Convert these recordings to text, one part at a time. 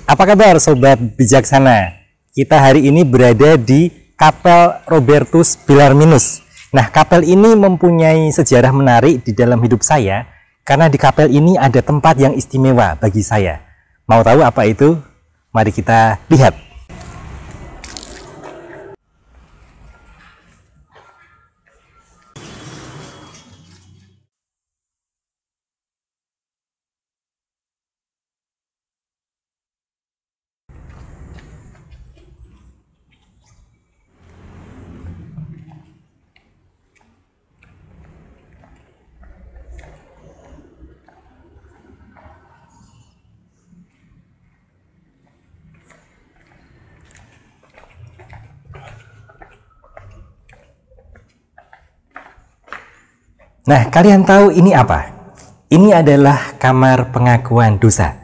Apa kabar sobat bijaksana? Kita hari ini berada di Kapel Robertus Bellarminus. Nah, kapel ini mempunyai sejarah menarik di dalam hidup saya karena di kapel ini ada tempat yang istimewa bagi saya. Mau tahu apa itu? Mari kita lihat. Nah, kalian tahu ini apa? Ini adalah kamar pengakuan dosa.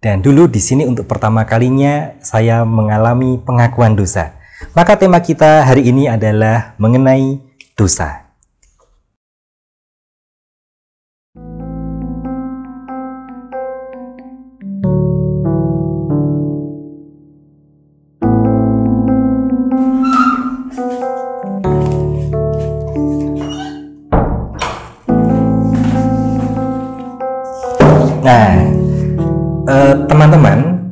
Dan dulu di sini untuk pertama kalinya saya mengalami pengakuan dosa. Maka tema kita hari ini adalah mengenai dosa. Nah, teman-teman,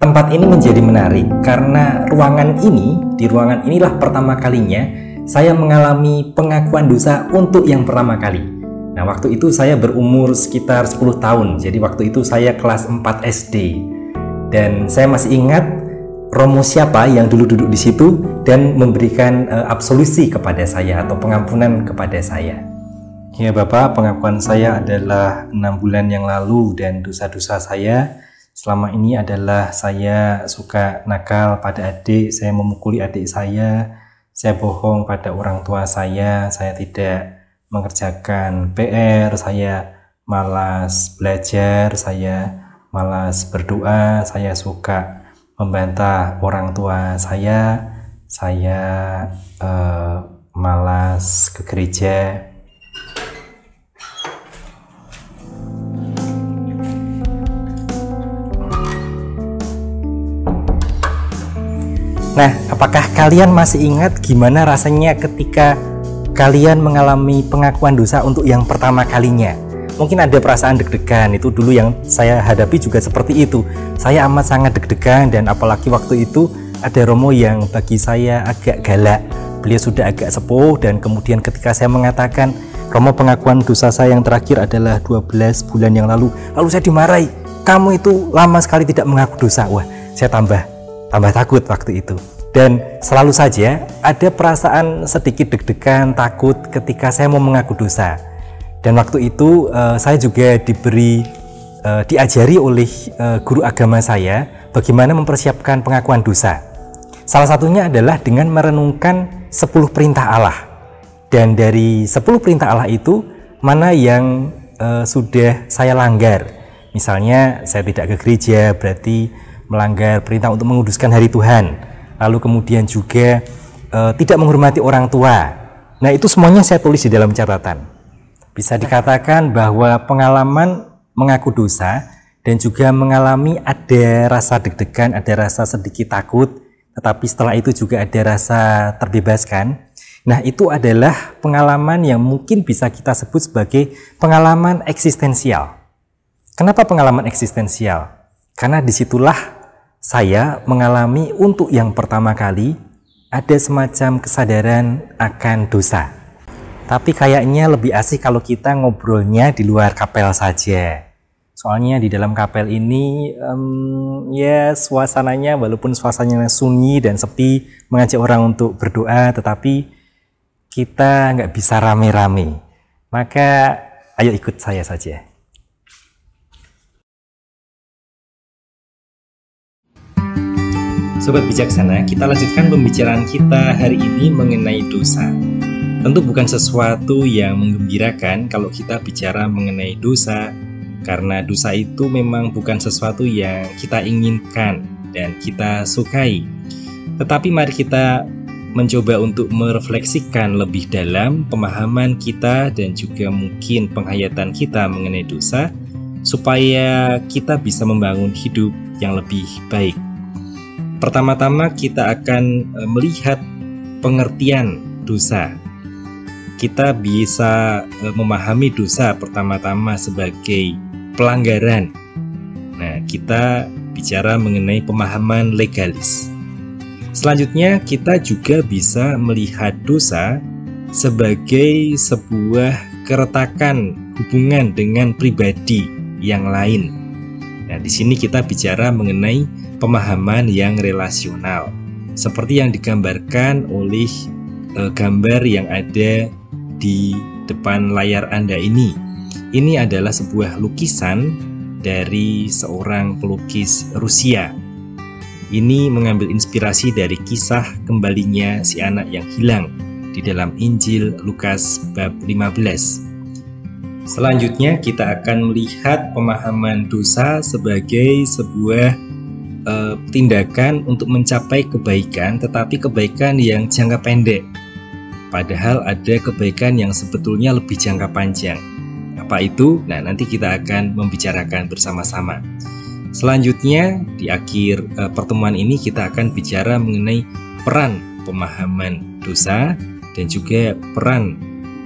tempat ini menjadi menarik karena di ruangan inilah pertama kalinya saya mengalami pengakuan dosa untuk yang pertama kali. Nah, waktu itu saya berumur sekitar 10 tahun, jadi waktu itu saya kelas 4 SD. Dan saya masih ingat Romo siapa yang dulu duduk di situ dan memberikan absolusi kepada saya atau pengampunan kepada saya. Ya Bapak, pengakuan saya adalah 6 bulan yang lalu dan dosa-dosa saya selama ini adalah saya suka nakal pada adik, saya memukuli adik saya bohong pada orang tua saya tidak mengerjakan PR, saya malas belajar, saya malas berdoa, saya suka membantah orang tua saya malas ke gereja. Nah, apakah kalian masih ingat gimana rasanya ketika kalian mengalami pengakuan dosa untuk yang pertama kalinya? Mungkin ada perasaan deg-degan, itu dulu yang saya hadapi juga seperti itu. Saya amat sangat deg-degan dan apalagi waktu itu ada Romo yang bagi saya agak galak. Beliau sudah agak sepuh dan kemudian ketika saya mengatakan, Romo, pengakuan dosa saya yang terakhir adalah 12 bulan yang lalu. Lalu saya dimarahi, kamu itu lama sekali tidak mengaku dosa. Wah, saya tambah takut waktu itu. Dan selalu saja ada perasaan sedikit deg-degan, takut ketika saya mau mengaku dosa. Dan waktu itu saya juga diajari oleh guru agama saya bagaimana mempersiapkan pengakuan dosa. Salah satunya adalah dengan merenungkan 10 perintah Allah. Dan dari 10 perintah Allah itu mana yang sudah saya langgar. Misalnya saya tidak ke gereja, berarti melanggar perintah untuk menguduskan hari Tuhan. Lalu kemudian juga tidak menghormati orang tua. Nah, itu semuanya saya tulis di dalam catatan. Bisa dikatakan bahwa pengalaman mengaku dosa dan juga mengalami ada rasa deg-degan, ada rasa sedikit takut, tetapi setelah itu juga ada rasa terbebaskan. Nah, itu adalah pengalaman yang mungkin bisa kita sebut sebagai pengalaman eksistensial. Kenapa pengalaman eksistensial? Karena disitulah saya mengalami untuk yang pertama kali ada semacam kesadaran akan dosa. Tapi kayaknya lebih asik kalau kita ngobrolnya di luar kapel saja. Soalnya di dalam kapel ini ya suasananya, walaupun suasananya sunyi dan sepi, mengajak orang untuk berdoa, tetapi kita nggak bisa rame-rame. Maka ayo ikut saya saja. Sobat bijaksana, kita lanjutkan pembicaraan kita hari ini mengenai dosa. Tentu bukan sesuatu yang menggembirakan kalau kita bicara mengenai dosa, karena dosa itu memang bukan sesuatu yang kita inginkan dan kita sukai. Tetapi mari kita mencoba untuk merefleksikan lebih dalam pemahaman kita dan juga mungkin penghayatan kita mengenai dosa, supaya kita bisa membangun hidup yang lebih baik. Pertama-tama kita akan melihat pengertian dosa. Kita bisa memahami dosa pertama-tama sebagai pelanggaran. Nah, kita bicara mengenai pemahaman legalis. Selanjutnya, kita juga bisa melihat dosa sebagai sebuah keretakan hubungan dengan pribadi yang lain. Nah, di sini kita bicara mengenai pemahaman yang relasional, seperti yang digambarkan oleh gambar yang ada di depan layar Anda ini. Ini adalah sebuah lukisan dari seorang pelukis Rusia. Ini mengambil inspirasi dari kisah kembalinya si anak yang hilang di dalam Injil Lukas bab 15. Selanjutnya kita akan melihat pemahaman dosa sebagai sebuah tindakan untuk mencapai kebaikan, tetapi kebaikan yang jangka pendek. Padahal ada kebaikan yang sebetulnya lebih jangka panjang. Apa itu? Nah, nanti kita akan membicarakan bersama-sama. Selanjutnya, di akhir pertemuan ini kita akan bicara mengenai peran pemahaman dosa dan juga peran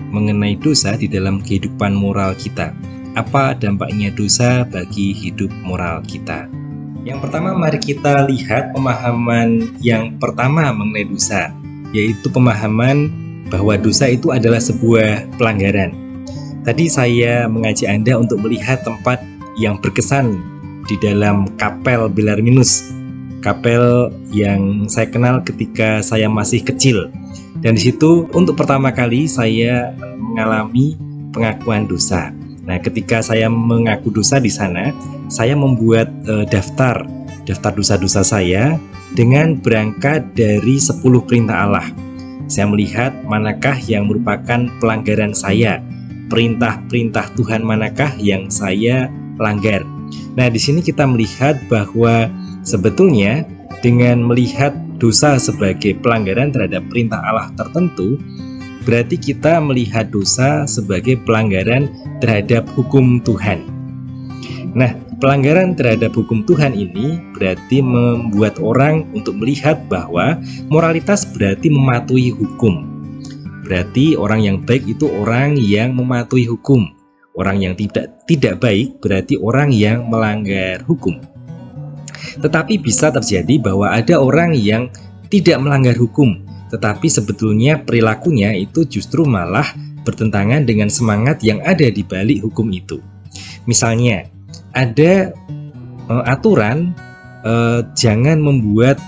mengenai dosa di dalam kehidupan moral kita. Apa dampaknya dosa bagi hidup moral kita? Yang pertama, mari kita lihat pemahaman yang pertama mengenai dosa, yaitu pemahaman bahwa dosa itu adalah sebuah pelanggaran. Tadi saya mengajak Anda untuk melihat tempat yang berkesan di dalam kapel Bellarminus, kapel yang saya kenal ketika saya masih kecil. Dan di situ untuk pertama kali saya mengalami pengakuan dosa. Nah, ketika saya mengaku dosa di sana, saya membuat daftar dosa-dosa saya dengan berangkat dari 10 perintah Allah. Saya melihat manakah yang merupakan pelanggaran saya, perintah-perintah Tuhan manakah yang saya langgar. Nah, di sini kita melihat bahwa sebetulnya dengan melihat dosa sebagai pelanggaran terhadap perintah Allah tertentu, berarti kita melihat dosa sebagai pelanggaran terhadap hukum Tuhan. Nah, pelanggaran terhadap hukum Tuhan ini berarti membuat orang untuk melihat bahwa moralitas berarti mematuhi hukum. Berarti orang yang baik itu orang yang mematuhi hukum. Orang yang tidak baik berarti orang yang melanggar hukum. Tetapi bisa terjadi bahwa ada orang yang tidak melanggar hukum, tetapi sebetulnya perilakunya itu justru malah bertentangan dengan semangat yang ada di balik hukum itu. Misalnya, ada aturan jangan membuat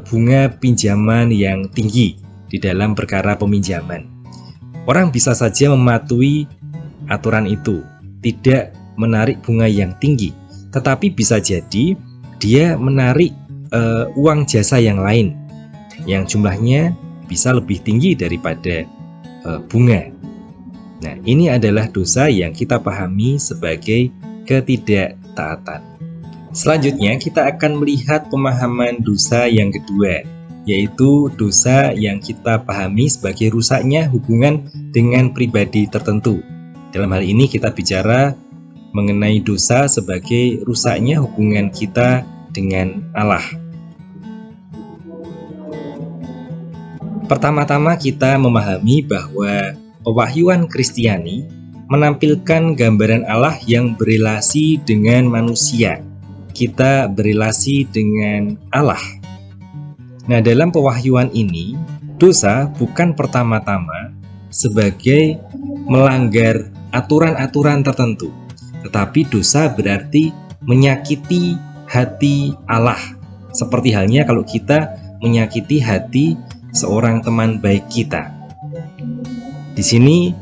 bunga pinjaman yang tinggi di dalam perkara peminjaman. Orang bisa saja mematuhi aturan itu, tidak menarik bunga yang tinggi, tetapi bisa jadi dia menarik uang jasa yang lain yang jumlahnya bisa lebih tinggi daripada bunga. Nah, ini adalah dosa yang kita pahami sebagai ketidaktaatan. Selanjutnya kita akan melihat pemahaman dosa yang kedua, yaitu dosa yang kita pahami sebagai rusaknya hubungan dengan pribadi tertentu. Dalam hal ini kita bicara mengenai dosa sebagai rusaknya hubungan kita dengan Allah. Pertama-tama kita memahami bahwa pewahyuan Kristiani menampilkan gambaran Allah yang berelasi dengan manusia. Kita berelasi dengan Allah. Nah, dalam pewahyuan ini, dosa bukan pertama-tama sebagai melanggar aturan-aturan tertentu, tetapi dosa berarti menyakiti hati Allah, seperti halnya kalau kita menyakiti hati seorang teman baik kita. Di sini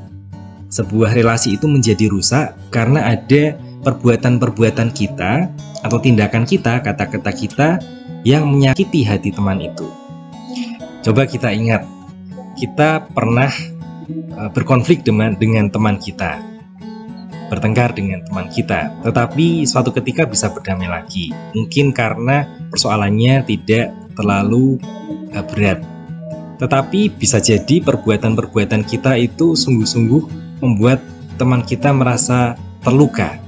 sebuah relasi itu menjadi rusak karena ada perbuatan-perbuatan kita atau tindakan kita, kata-kata kita yang menyakiti hati teman itu. Coba kita ingat, kita pernah berkonflik dengan teman kita, bertengkar dengan teman kita, tetapi suatu ketika bisa berdamai lagi. Mungkin karena persoalannya tidak terlalu berat, tetapi bisa jadi perbuatan-perbuatan kita itu sungguh-sungguh membuat teman kita merasa terluka.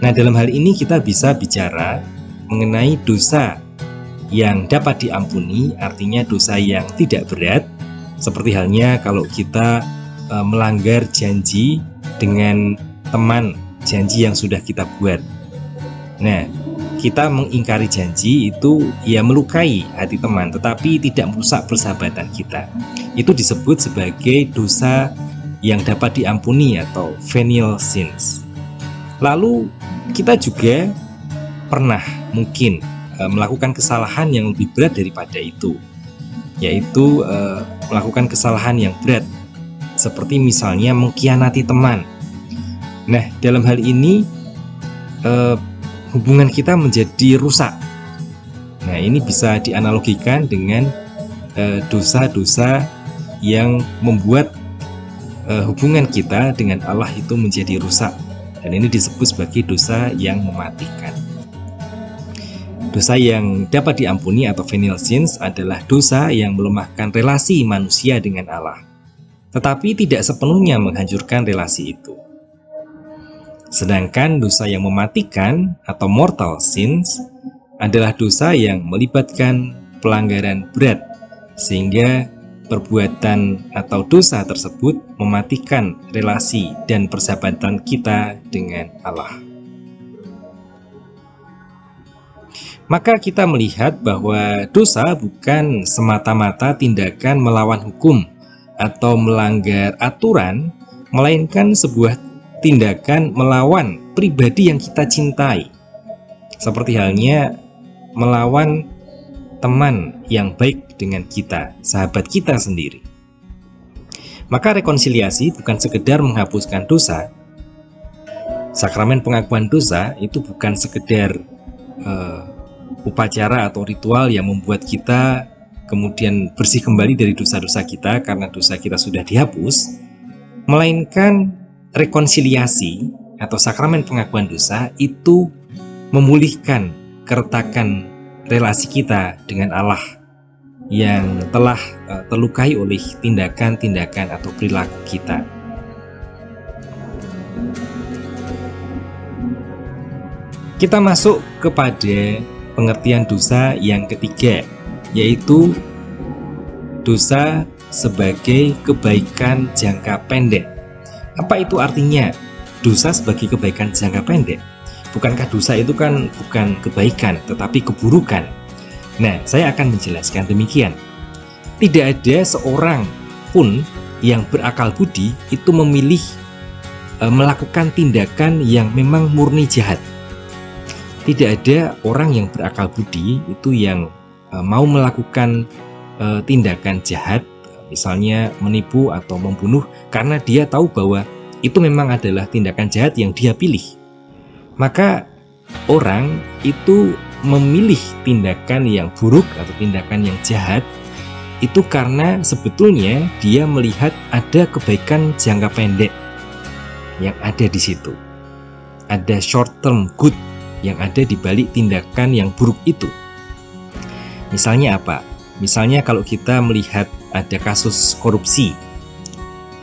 Nah, dalam hal ini kita bisa bicara mengenai dosa yang dapat diampuni, artinya dosa yang tidak berat, seperti halnya kalau kita melanggar janji dengan teman, janji yang sudah kita buat. Nah, kita mengingkari janji itu ya melukai hati teman, tetapi tidak merusak persahabatan kita. Itu disebut sebagai dosa yang dapat diampuni atau venial sins. Lalu kita juga pernah mungkin melakukan kesalahan yang lebih berat daripada itu, yaitu melakukan kesalahan yang berat, seperti misalnya mengkhianati teman. Nah, dalam hal ini hubungan kita menjadi rusak. Nah, ini bisa dianalogikan dengan dosa-dosa yang membuat hubungan kita dengan Allah itu menjadi rusak. Dan ini disebut sebagai dosa yang mematikan. Dosa yang dapat diampuni atau venial sins adalah dosa yang melemahkan relasi manusia dengan Allah, tetapi tidak sepenuhnya menghancurkan relasi itu. Sedangkan dosa yang mematikan atau mortal sins adalah dosa yang melibatkan pelanggaran berat, sehingga perbuatan atau dosa tersebut mematikan relasi dan persahabatan kita dengan Allah. Maka kita melihat bahwa dosa bukan semata-mata tindakan melawan hukum atau melanggar aturan, melainkan sebuah tindakan melawan pribadi yang kita cintai, seperti halnya melawan teman yang baik dengan kita, sahabat kita sendiri. Maka rekonsiliasi bukan sekedar menghapuskan dosa. Sakramen pengakuan dosa itu bukan sekedar upacara atau ritual yang membuat kita kemudian bersih kembali dari dosa-dosa kita karena dosa kita sudah dihapus, melainkan rekonsiliasi atau sakramen pengakuan dosa itu memulihkan keretakan relasi kita dengan Allah yang telah terlukai oleh tindakan-tindakan atau perilaku kita. Kita masuk kepada pengertian dosa yang ketiga, yaitu dosa sebagai kebaikan jangka pendek. Apa itu artinya dosa sebagai kebaikan jangka pendek? Bukankah dosa itu kan bukan kebaikan, tetapi keburukan? Nah, saya akan menjelaskan demikian. Tidak ada seorang pun yang berakal budi itu memilih melakukan tindakan yang memang murni jahat. Tidak ada orang yang berakal budi itu yang mau melakukan tindakan jahat, misalnya menipu atau membunuh, karena dia tahu bahwa itu memang adalah tindakan jahat yang dia pilih. Maka orang itu memilih tindakan yang buruk atau tindakan yang jahat itu karena sebetulnya dia melihat ada kebaikan jangka pendek yang ada di situ. Ada short term good yang ada di balik tindakan yang buruk itu. Misalnya apa? Misalnya kalau kita melihat ada kasus korupsi.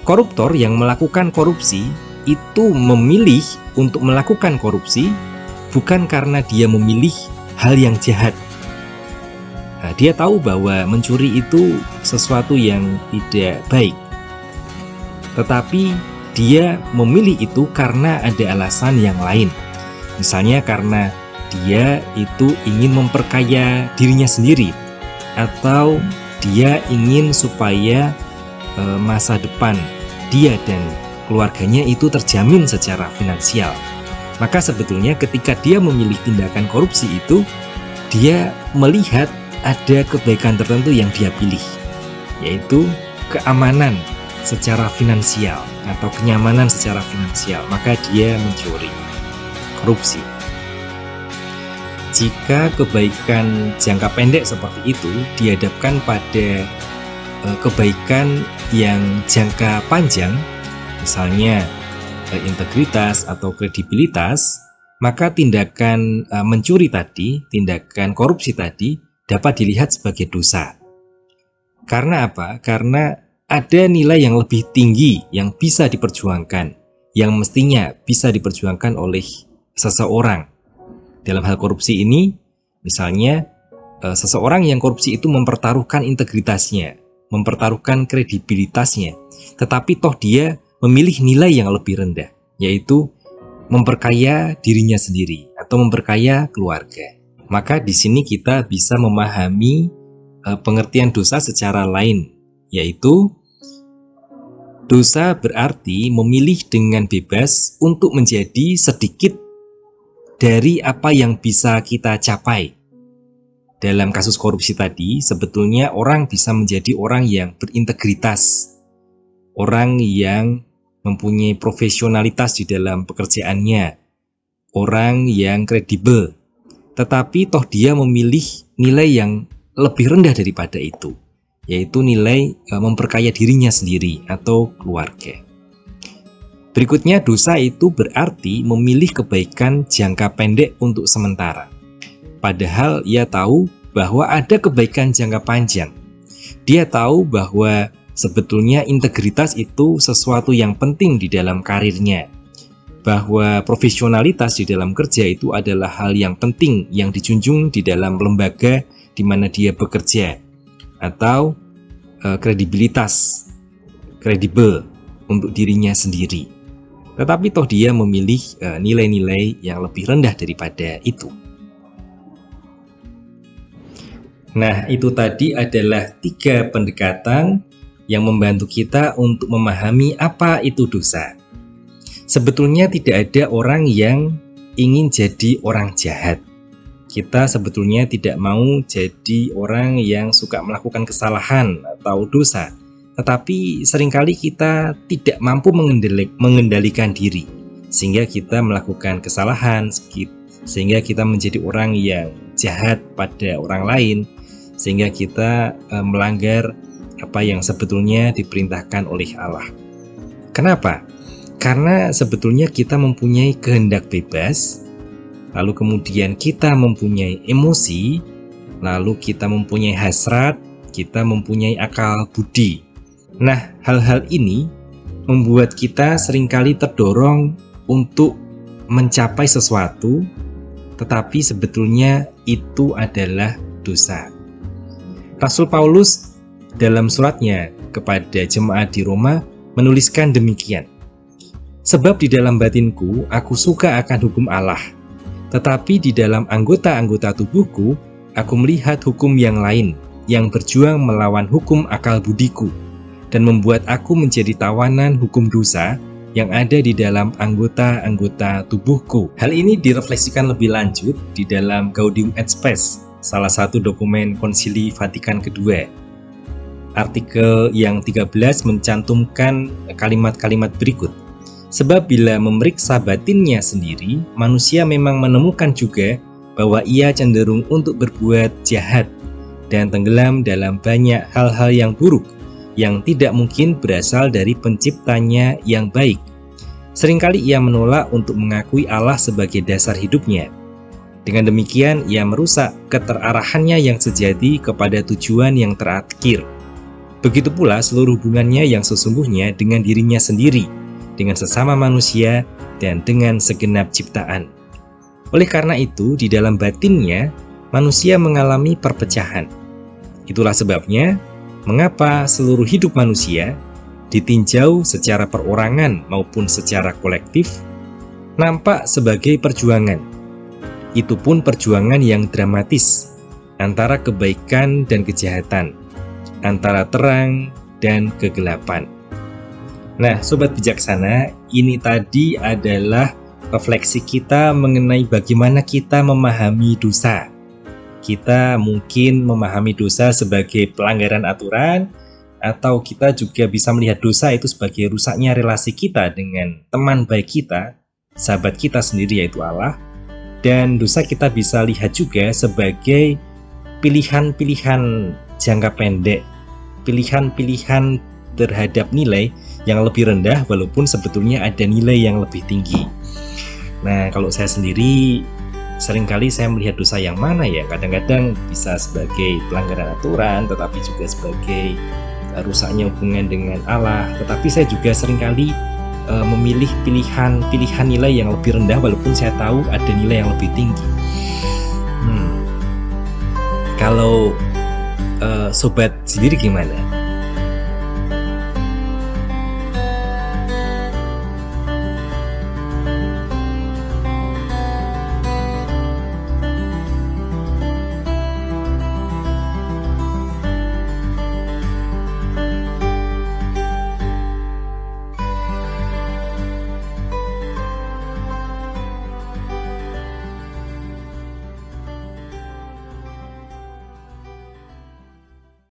Koruptor yang melakukan korupsi itu memilih untuk melakukan korupsi bukan karena dia memilih hal yang jahat. Nah, dia tahu bahwa mencuri itu sesuatu yang tidak baik, tetapi dia memilih itu karena ada alasan yang lain. Misalnya karena dia itu ingin memperkaya dirinya sendiri, atau dia ingin supaya masa depan dia dan keluarganya itu terjamin secara finansial. Maka sebetulnya ketika dia memilih tindakan korupsi itu, dia melihat ada kebaikan tertentu yang dia pilih, yaitu keamanan secara finansial atau kenyamanan secara finansial. Maka dia mencuri, korupsi. Jika kebaikan jangka pendek seperti itu dihadapkan pada kebaikan yang jangka panjang, misalnya integritas atau kredibilitas, maka tindakan mencuri tadi, tindakan korupsi tadi dapat dilihat sebagai dosa. Karena apa? Karena ada nilai yang lebih tinggi yang bisa diperjuangkan, yang mestinya bisa diperjuangkan oleh seseorang. Dalam hal korupsi ini, misalnya seseorang yang korupsi itu mempertaruhkan integritasnya, mempertaruhkan kredibilitasnya, tetapi toh dia memilih nilai yang lebih rendah, yaitu memperkaya dirinya sendiri atau memperkaya keluarga. Maka di sini kita bisa memahami pengertian dosa secara lain, yaitu dosa berarti memilih dengan bebas untuk menjadi sedikit dari apa yang bisa kita capai. Dalam kasus korupsi tadi, sebetulnya orang bisa menjadi orang yang berintegritas, orang yang mempunyai profesionalitas di dalam pekerjaannya, orang yang kredibel, tetapi toh dia memilih nilai yang lebih rendah daripada itu, yaitu nilai memperkaya dirinya sendiri atau keluarga. Berikutnya, dosa itu berarti memilih kebaikan jangka pendek untuk sementara. Padahal ia tahu bahwa ada kebaikan jangka panjang. Dia tahu bahwa sebetulnya integritas itu sesuatu yang penting di dalam karirnya, bahwa profesionalitas di dalam kerja itu adalah hal yang penting yang dijunjung di dalam lembaga di mana dia bekerja, atau kredibilitas, kredibel untuk dirinya sendiri. Tetapi toh dia memilih nilai-nilai yang lebih rendah daripada itu. Nah, itu tadi adalah 3 pendekatan yang membantu kita untuk memahami apa itu dosa. Sebetulnya tidak ada orang yang ingin jadi orang jahat. Kita sebetulnya tidak mau jadi orang yang suka melakukan kesalahan atau dosa, tetapi seringkali kita tidak mampu mengendalikan diri, sehingga kita melakukan kesalahan, sehingga kita menjadi orang yang jahat pada orang lain, sehingga kita melanggar apa yang sebetulnya diperintahkan oleh Allah. Kenapa? Karena sebetulnya kita mempunyai kehendak bebas, lalu kemudian kita mempunyai emosi, lalu kita mempunyai hasrat, kita mempunyai akal budi. Nah, hal-hal ini membuat kita seringkali terdorong untuk mencapai sesuatu, tetapi sebetulnya itu adalah dosa. Rasul Paulus dalam suratnya kepada jemaat di Roma menuliskan demikian, "Sebab di dalam batinku aku suka akan hukum Allah, tetapi di dalam anggota-anggota tubuhku aku melihat hukum yang lain yang berjuang melawan hukum akal budiku dan membuat aku menjadi tawanan hukum dosa yang ada di dalam anggota-anggota tubuhku." Hal ini direfleksikan lebih lanjut di dalam Gaudium et Spes, salah satu dokumen Konsili Vatikan II. Artikel yang 13 mencantumkan kalimat-kalimat berikut. "Sebab bila memeriksa batinnya sendiri, manusia memang menemukan juga bahwa ia cenderung untuk berbuat jahat dan tenggelam dalam banyak hal-hal yang buruk yang tidak mungkin berasal dari penciptanya yang baik. Seringkali ia menolak untuk mengakui Allah sebagai dasar hidupnya. Dengan demikian, ia merusak keterarahannya yang sejati kepada tujuan yang terakhir. Begitu pula seluruh hubungannya yang sesungguhnya dengan dirinya sendiri, dengan sesama manusia, dan dengan segenap ciptaan. Oleh karena itu, di dalam batinnya, manusia mengalami perpecahan. Itulah sebabnya, mengapa seluruh hidup manusia, ditinjau secara perorangan maupun secara kolektif, nampak sebagai perjuangan. Itu pun perjuangan yang dramatis, antara kebaikan dan kejahatan, antara terang dan kegelapan. Nah, sobat bijaksana, ini tadi adalah refleksi kita mengenai bagaimana kita memahami dosa. Kita mungkin memahami dosa sebagai pelanggaran aturan, atau kita juga bisa melihat dosa itu sebagai rusaknya relasi kita dengan teman baik kita, sahabat kita sendiri yaitu Allah. Dan dosa kita bisa lihat juga sebagai pilihan-pilihan jangka pendek, pilihan-pilihan terhadap nilai yang lebih rendah walaupun sebetulnya ada nilai yang lebih tinggi. Nah, kalau saya sendiri seringkali saya melihat dosa yang mana ya, kadang-kadang bisa sebagai pelanggaran aturan, tetapi juga sebagai rusaknya hubungan dengan Allah. Tetapi saya juga seringkali memilih pilihan nilai yang lebih rendah walaupun saya tahu ada nilai yang lebih tinggi. Kalau sobat sendiri gimana?